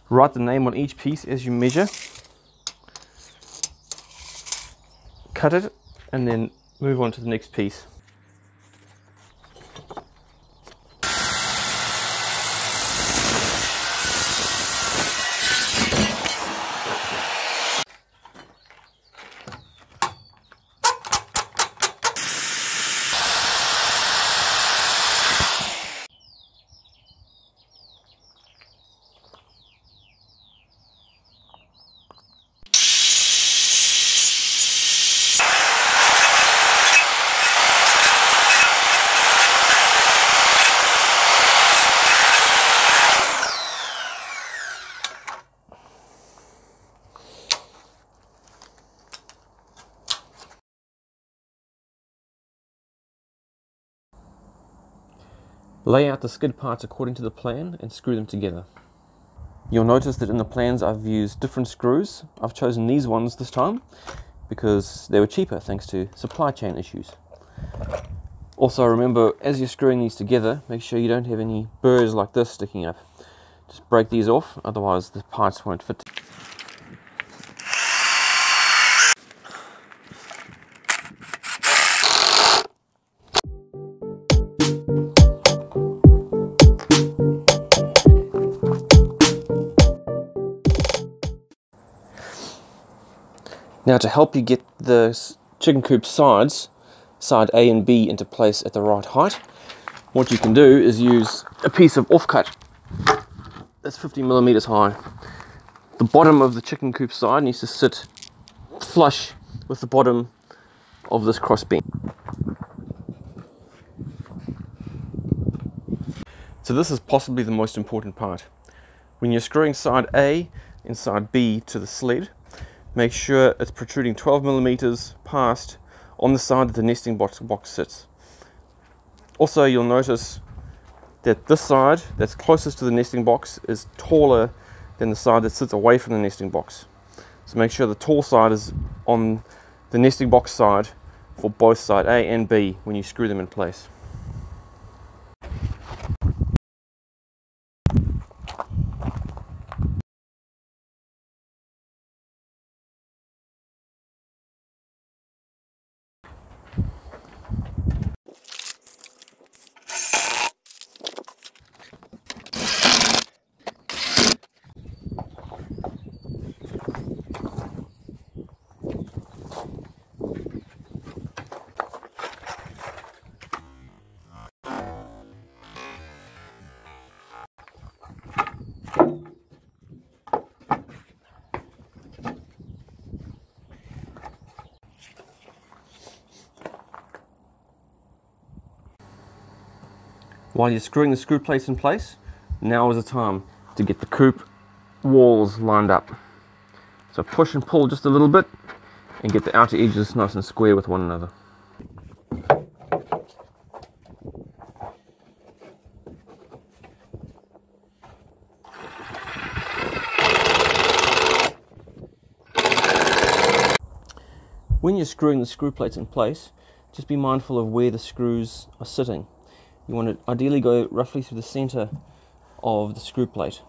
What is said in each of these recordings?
Write the name on each piece as you measure, cut it, and then move on to the next piece. Lay out the skid parts according to the plan and screw them together. You'll notice that in the plans I've used different screws. I've chosen these ones this time because they were cheaper thanks to supply chain issues. Also remember, as you're screwing these together, make sure you don't have any burrs like this sticking up. Just break these off, otherwise the parts won't fit. Now, to help you get the chicken coop sides, side A and B, into place at the right height, what you can do is use a piece of offcut that's 50 millimeters high. The bottom of the chicken coop side needs to sit flush with the bottom of this cross beam. So this is possibly the most important part. When you're screwing side A and side B to the sled, make sure it's protruding 12 millimeters past on the side that the nesting box sits. Also, you'll notice that this side that's closest to the nesting box is taller than the side that sits away from the nesting box. So make sure the tall side is on the nesting box side for both side A and B when you screw them in place. While you're screwing the screw plates in place, now is the time to get the coop walls lined up. So push and pull just a little bit and get the outer edges nice and square with one another. When you're screwing the screw plates in place, just be mindful of where the screws are sitting. You want to ideally go roughly through the center of the screw plate.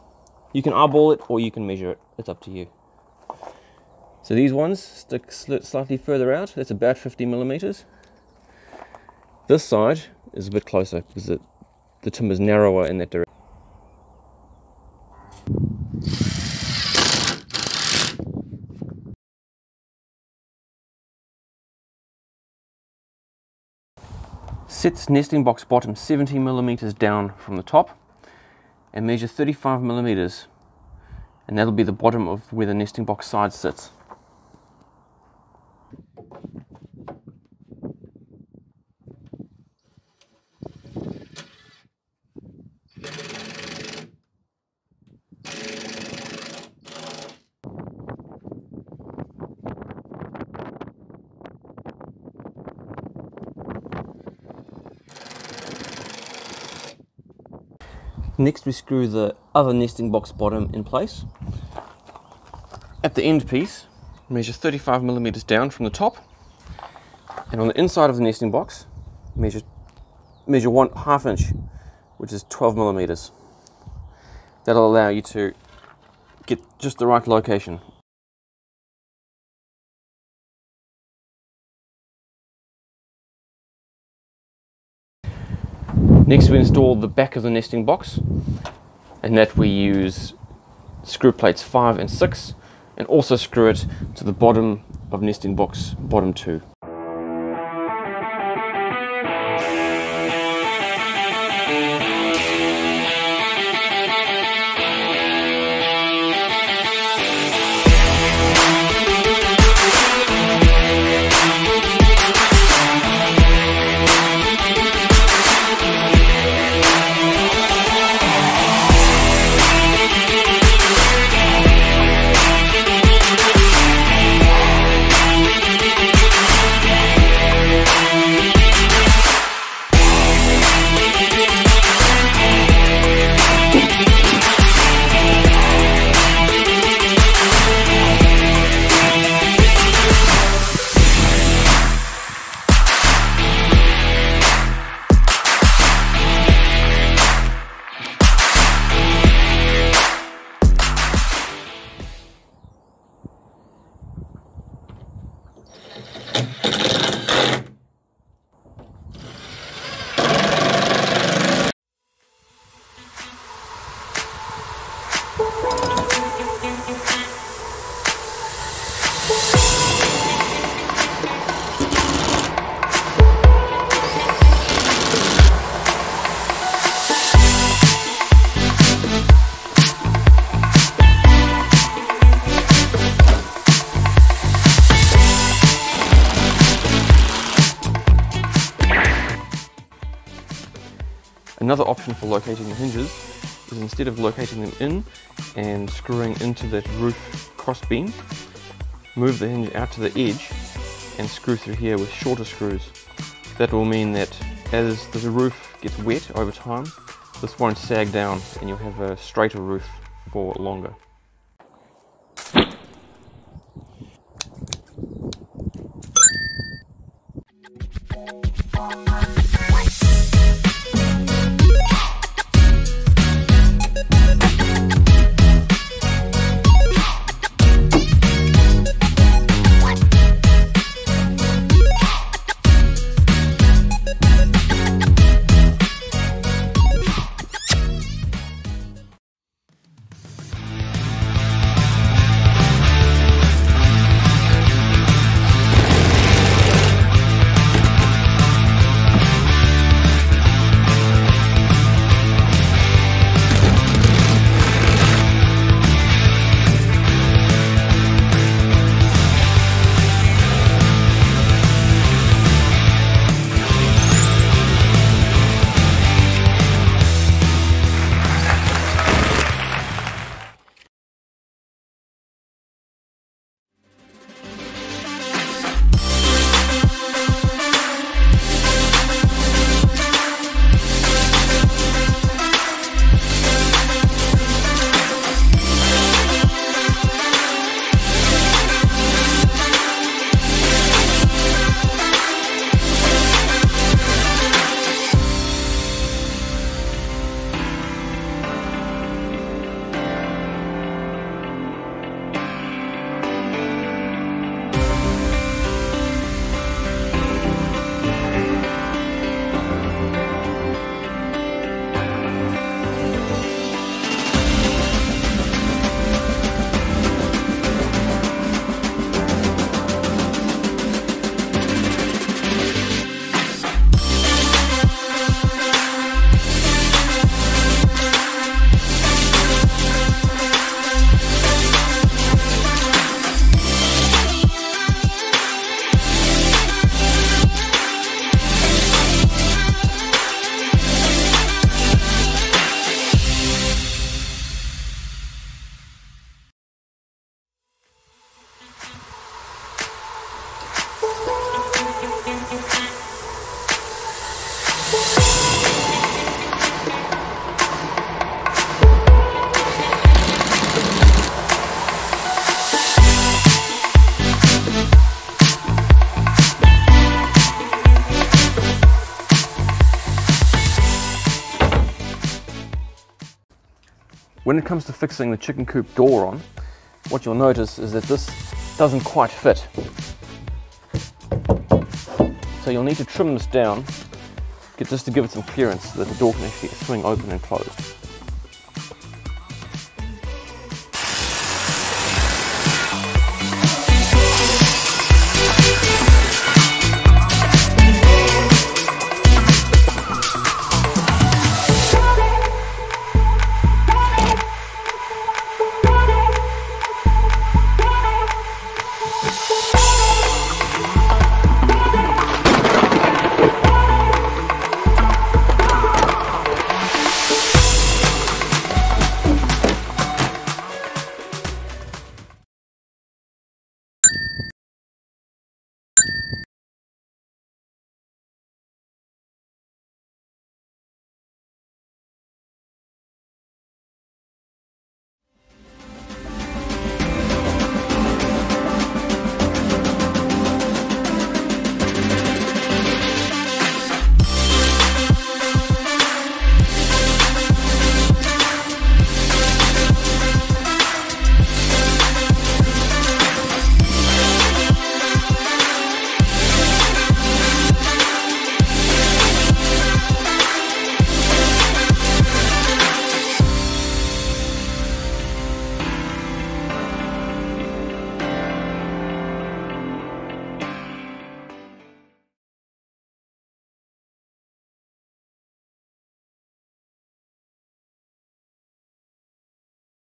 You can eyeball it or you can measure it, it's up to you. So these ones stick slightly further out, that's about 50 millimeters. This side is a bit closer because the timber is narrower in that direction. Set nesting box bottom 70 millimeters down from the top and measure 35 millimeters, and that'll be the bottom of where the nesting box side sits. Next we screw the other nesting box bottom in place. At the end piece, measure 35 millimeters down from the top, and on the inside of the nesting box, measure 1/2 inch, which is 12 millimeters. That'll allow you to get just the right location. Next we install the back of the nesting box, and that we use screw plates 5 and 6, and also screw it to the bottom of nesting box bottom 2. Another option for locating the hinges is, instead of locating them in and screwing into that roof cross beam, move the hinge out to the edge and screw through here with shorter screws. That will mean that as the roof gets wet over time, this won't sag down and you'll have a straighter roof for longer. When it comes to fixing the chicken coop door on, what you'll notice is that this doesn't quite fit. So you'll need to trim this down, just to give it some clearance so that the door can actually swing open and closed.